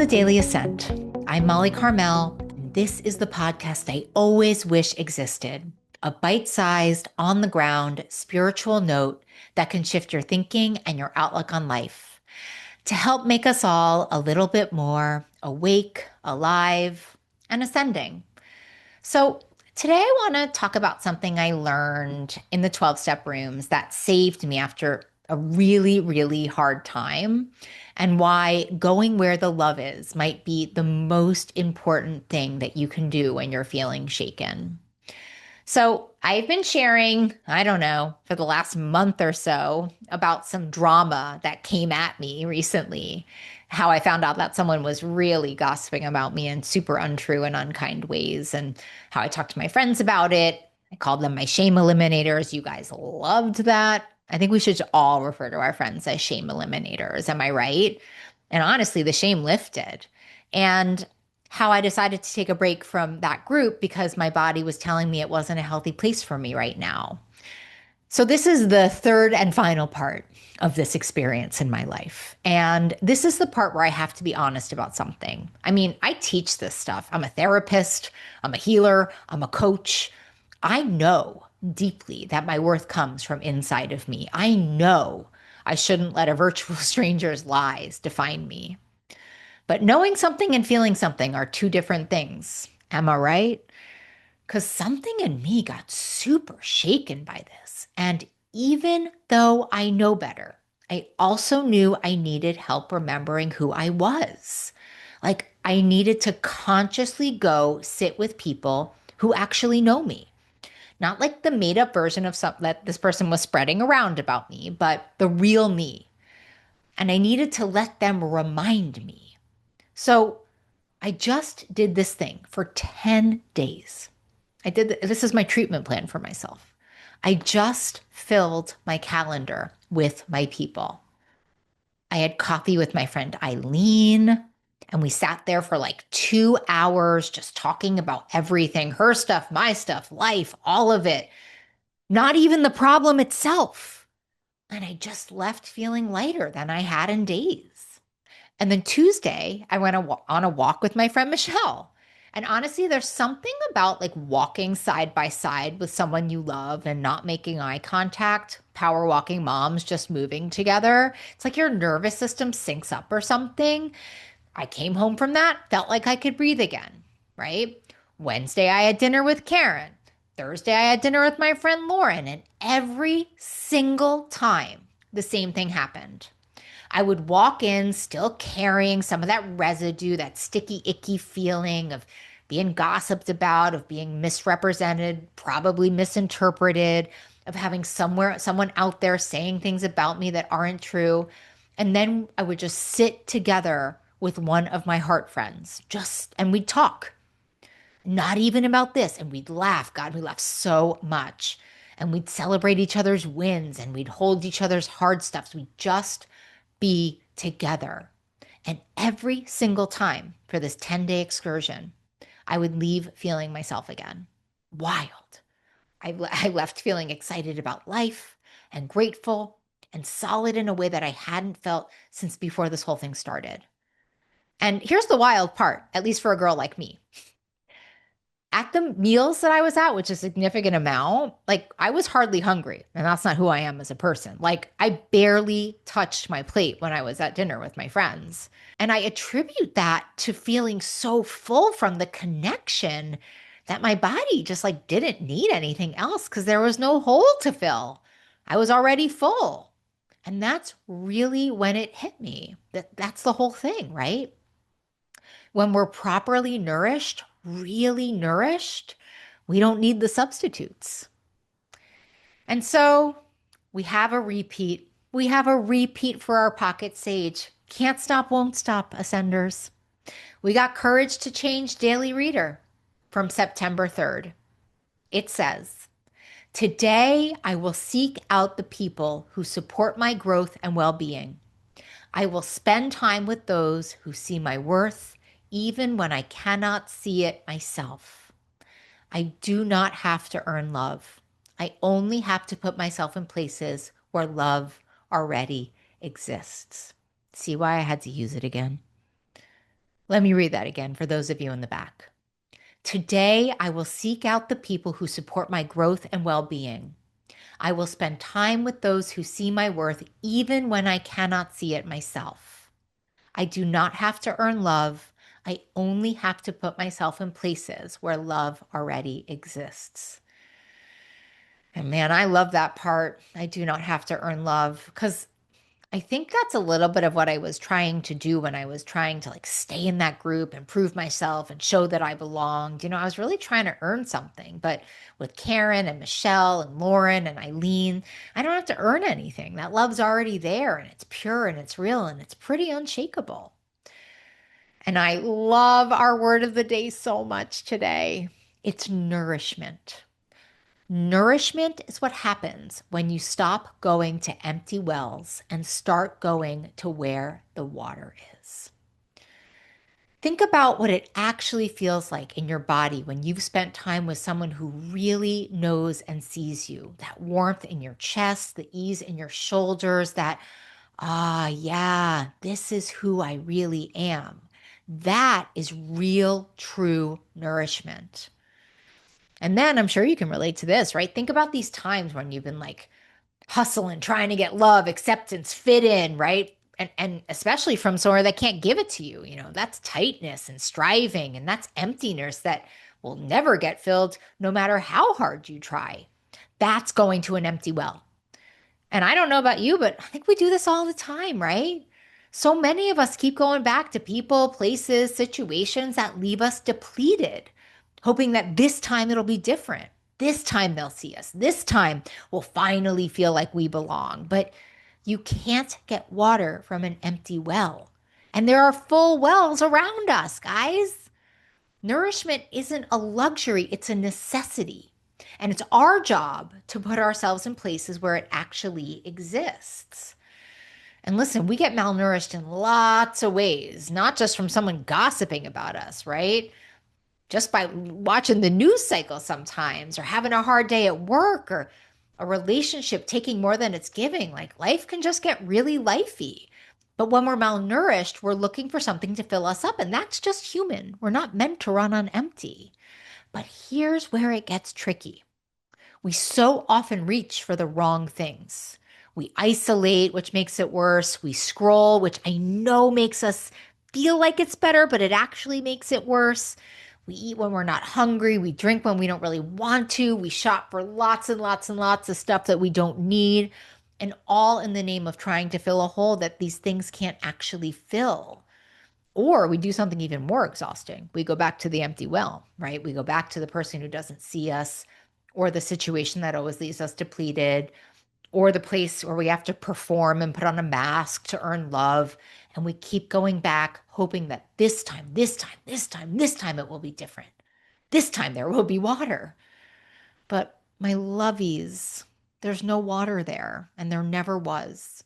Daily Ascent. I'm Molly Carmel, and this is the podcast I always wish existed. A bite-sized, on-the-ground, spiritual note that can shift your thinking and your outlook on life to help make us all a little bit more awake, alive, and ascending. So today I want to talk about something I learned in the 12-step rooms that saved me after a really, really hard time, and why going where the love is might be the most important thing that you can do when you're feeling shaken. So I've been sharing, I don't know, for the last month or so about some drama that came at me recently. How I found out that someone was really gossiping about me in super untrue and unkind ways, and how I talked to my friends about it. I called them my shame eliminators. You guys loved that. I think we should all refer to our friends as shame eliminators. Am I right? And honestly, the shame lifted. And how I decided to take a break from that group because my body was telling me it wasn't a healthy place for me right now. So, this is the third and final part of this experience in my life. And this is the part where I have to be honest about something. I mean, I teach this stuff. I'm a therapist, I'm a healer, I'm a coach. I know deeply that my worth comes from inside of me. I know I shouldn't let a virtual stranger's lies define me. But knowing something and feeling something are two different things. Am I right? Because something in me got super shaken by this. And even though I know better, I also knew I needed help remembering who I was. Like, I needed to consciously go sit with people who actually know me. Not like the made up version of something that this person was spreading around about me, but the real me. And I needed to let them remind me. So I just did this thing for 10 days. This is my treatment plan for myself. I just filled my calendar with my people. I had coffee with my friend Eileen, and we sat there for like 2 hours just talking about everything, her stuff, my stuff, life, all of it, not even the problem itself. And I just left feeling lighter than I had in days. And then Tuesday, I went on a walk with my friend Michelle. And honestly, there's something about like walking side by side with someone you love and not making eye contact, power walking moms just moving together. It's like your nervous system syncs up or something. I came home from that, felt like I could breathe again, right? Wednesday, I had dinner with Karen. Thursday, I had dinner with my friend Lauren. And every single time, the same thing happened. I would walk in still carrying some of that residue, that sticky, icky feeling of being gossiped about, of being misrepresented, probably misinterpreted, of having someone out there saying things about me that aren't true. And then I would just sit together with one of my heart friends, and we'd talk. Not even about this. And we'd laugh. God, we laugh so much. And we'd celebrate each other's wins and we'd hold each other's hard stuffs. We'd just be together. And every single time for this 10-day excursion, I would leave feeling myself again. Wild. I left feeling excited about life and grateful and solid in a way that I hadn't felt since before this whole thing started. And here's the wild part, at least for a girl like me. At the meals that I was at, which is a significant amount, like I was hardly hungry. And that's not who I am as a person. Like I barely touched my plate when I was at dinner with my friends. And I attribute that to feeling so full from the connection that my body just like didn't need anything else because there was no hole to fill. I was already full. And that's really when it hit me. That's the whole thing, right? When we're properly nourished, really nourished, we don't need the substitutes. And so we have a repeat. We have a repeat for our pocket sage. Can't stop, won't stop, ascenders. We got Courage to Change Daily Reader from September 3rd. It says, "Today I will seek out the people who support my growth and well-being. I will spend time with those who see my worth even when I cannot see it myself. I do not have to earn love. I only have to put myself in places where love already exists." See why I had to use it again? Let me read that again for those of you in the back. Today, I will seek out the people who support my growth and well being. I will spend time with those who see my worth even when I cannot see it myself. I do not have to earn love. I only have to put myself in places where love already exists. And man, I love that part. I do not have to earn love because I think that's a little bit of what I was trying to do when I was trying to like stay in that group and prove myself and show that I belonged. I was really trying to earn something. But with Karen and Michelle and Lauren and Eileen, I don't have to earn anything. That love's already there and it's pure and it's real and it's pretty unshakable. And I love our word of the day so much today. It's nourishment. Nourishment is what happens when you stop going to empty wells and start going to where the water is. Think about what it actually feels like in your body when you've spent time with someone who really knows and sees you. That warmth in your chest, the ease in your shoulders, that, yeah, this is who I really am. That is real, true nourishment. And then I'm sure you can relate to this, right? Think about these times when you've been like hustling, trying to get love, acceptance, fit in, right? And especially from somewhere that can't give it to you. That's tightness and striving, and that's emptiness that will never get filled no matter how hard you try. That's going to an empty well. And I don't know about you, but I think we do this all the time, right? So many of us keep going back to people, places, situations that leave us depleted, hoping that this time it'll be different. This time they'll see us. This time we'll finally feel like we belong. But you can't get water from an empty well. And there are full wells around us, guys. Nourishment isn't a luxury, it's a necessity. And it's our job to put ourselves in places where it actually exists. And listen, we get malnourished in lots of ways, not just from someone gossiping about us, right? Just by watching the news cycle sometimes, or having a hard day at work, or a relationship taking more than it's giving. Like life can just get really lifey. But when we're malnourished, we're looking for something to fill us up, and that's just human. We're not meant to run on empty. But here's where it gets tricky. We so often reach for the wrong things. We isolate, which makes it worse. We scroll, which I know makes us feel like it's better, but it actually makes it worse. We eat when we're not hungry. We drink when we don't really want to. We shop for lots and lots and lots of stuff that we don't need, and all in the name of trying to fill a hole that these things can't actually fill. Or we do something even more exhausting. We go back to the empty well, right? We go back to the person who doesn't see us, or the situation that always leaves us depleted, or the place where we have to perform and put on a mask to earn love. And we keep going back, hoping that this time it will be different. This time there will be water. But my lovies, there's no water there, and there never was.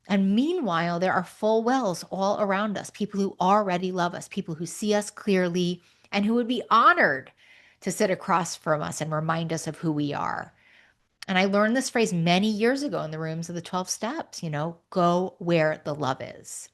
And meanwhile, there are full wells all around us, people who already love us, people who see us clearly, and who would be honored to sit across from us and remind us of who we are. And I learned this phrase many years ago in the rooms of the 12 steps, go where the love is.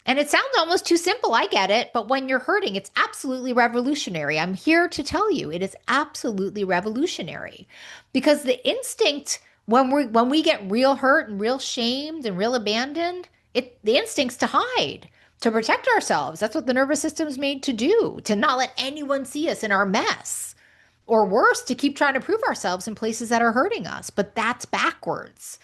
And it sounds almost too simple. I get it. But when you're hurting, it's absolutely revolutionary. I'm here to tell you it is absolutely revolutionary, because the instinct when we get real hurt and real shamed and real abandoned, the instinct's to hide, to protect ourselves. That's what the nervous system is made to do, to not let anyone see us in our mess. Or worse, to keep trying to prove ourselves in places that are hurting us. But that's backwards.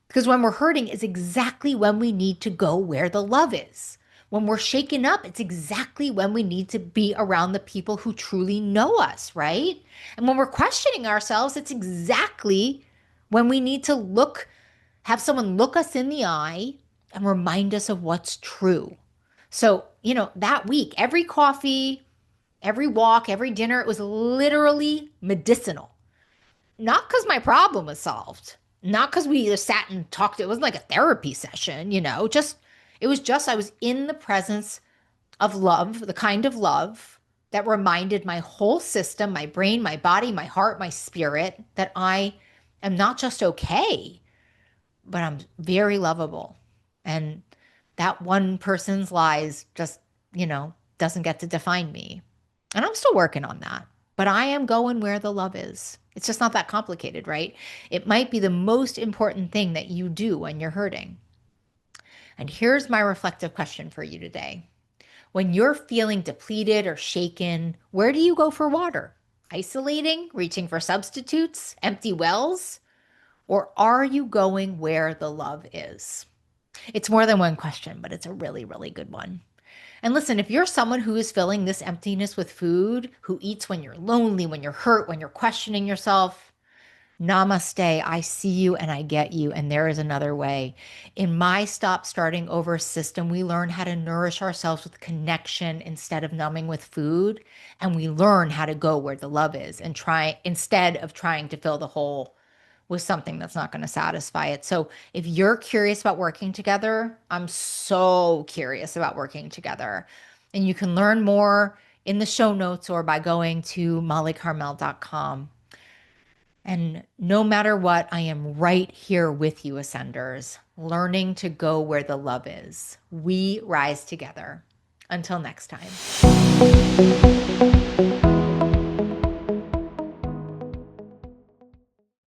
Because when we're hurting is exactly when we need to go where the love is. When we're shaken up, it's exactly when we need to be around the people who truly know us, right? And when we're questioning ourselves, it's exactly when we need to have someone look us in the eye and remind us of what's true. So, that week, every coffee, every walk, every dinner, it was literally medicinal. Not because my problem was solved, not because we just sat and talked. It wasn't like a therapy session, it was just I was in the presence of love, the kind of love that reminded my whole system, my brain, my body, my heart, my spirit, that I am not just okay, but I'm very lovable. And that one person's lies just, doesn't get to define me. And I'm still working on that, but I am going where the love is. It's just not that complicated, right? It might be the most important thing that you do when you're hurting. And here's my reflective question for you today. When you're feeling depleted or shaken, where do you go for water? Isolating, reaching for substitutes, empty wells? Or are you going where the love is? It's more than one question, but it's a really, really good one. And listen, if you're someone who is filling this emptiness with food, who eats when you're lonely, when you're hurt, when you're questioning yourself, namaste. I see you and I get you. And there is another way. In my Stop Starting Over system, we learn how to nourish ourselves with connection instead of numbing with food. And we learn how to go where the love is and try instead of trying to fill the hole with something that's not going to satisfy it. So if you're curious about working together, I'm so curious about working together. And you can learn more in the show notes or by going to mollycarmel.com. And no matter what, I am right here with you, Ascenders, learning to go where the love is. We rise together. Until next time.